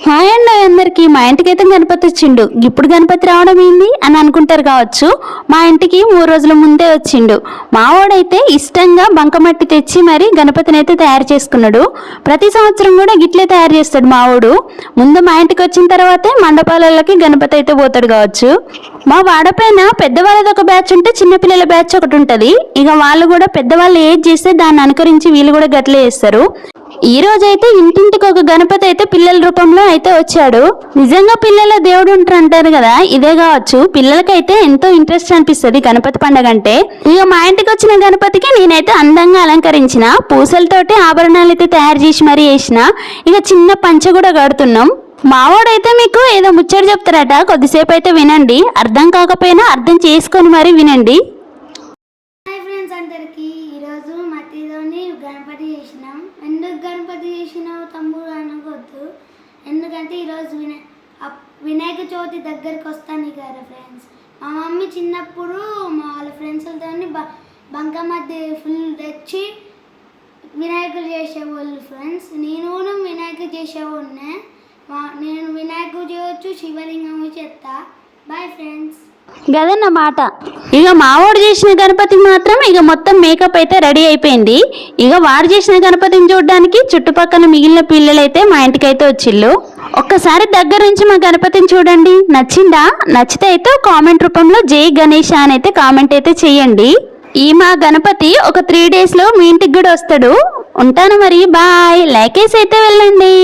Hi అండి అందరికి. మా ఇంటికి అయితే గణపతి వచ్చిండు. ఇప్పుడు గణపతి రావడం ఏంది అని అనుకుంటారు కావచ్చు. మా ఇంటికి 3 రోజుల ముందే వచ్చిండు. మావాడైతే ఇష్టంగా బంకమట్టి తెచ్చి మరి గణపతిని అయితే తయారు చేసుకున్నాడు. ప్రతి సంవత్సరం కూడా గిట్లే తయారు చేస్తాడు మావాడు. ముందు మా ఇంటికి వచ్చిన తర్వాతే మండపాలకి గణపతి అయితే పోతాడు కావచ్చు. మా వాడపైన పెద్దవాళ్ళది ఒక బ్యాచ్ ఉంటే చిన్నపిల్లల బ్యాచ్ ఒకటి ఉంటుంది. ఇక వాళ్ళు కూడా పెద్దవాళ్ళు ఏది చేస్తే దాన్ని అనుకరించి వీళ్ళు కూడా గట్లే చేస్తారు. ఈ రోజైతే ఇంటింటికి ఒక గణపతి అయితే పిల్లల రూపంలో అయితే వచ్చాడు. నిజంగా పిల్లల దేవుడు ఉంటారు అంటారు కదా, ఇదే కావచ్చు. పిల్లలకైతే ఎంతో ఇంట్రెస్ట్ అనిపిస్తుంది గణపతి పండుగ అంటే. ఇక మా ఇంటికి వచ్చిన గణపతికి నేనైతే అందంగా అలంకరించిన, పూసలతోటి ఆభరణాలు అయితే తయారు చేసి మరీ వేసిన. ఇక చిన్న పంచ కూడా కడుతున్నాం. మావాడైతే మీకు ఏదో ముచ్చట చెప్తారట, కొద్దిసేపు అయితే వినండి. అర్థం కాకపోయినా అర్థం చేసుకొని మరీ వినండి. ఈరోజు మట్టితోని గణపతి చేసినాం. ఎందుకు గణపతి చేసినావు తమ్ముడు అనవద్దు, ఎందుకంటే ఈరోజు వినాయక చవితి దగ్గరికి వస్తాను కదా ఫ్రెండ్స్. మా మమ్మీ చిన్నప్పుడు మా వాళ్ళ ఫ్రెండ్స్తో బంకమట్టి ఫుల్ తెచ్చి వినాయకులు చేసేవాళ్ళు ఫ్రెండ్స్. నేను కూడా వినాయకుడు చేసేవాడినే. నేను వినాయకుడు చేయవచ్చు, శివలింగం చేస్తా. Bye friends. గదన్నమాట. ఇక మావాడు చేసిన గణపతికి మాత్రం ఇక మొత్తం మేకప్ అయితే రెడీ అయిపోయింది. ఇక వాడు చేసిన గణపతిని చూడడానికి చుట్టుపక్కల మిగిలిన పిల్లలైతే మా ఇంటికైతే వచ్చిళ్ళు. ఒక్కసారి దగ్గర నుంచి మా గణపతిని చూడండి. నచ్చిందా? నచ్చితే అయితే కామెంట్ రూపంలో జై గణేష్ అని అయితే కామెంట్ అయితే చేయండి. ఈ మా గణపతి ఒక 3 daysలో మీ ఇంటికి కూడా వస్తాడు. ఉంటాను మరి, బాయ్. లైక్ వేసి అయితే వెళ్ళండి.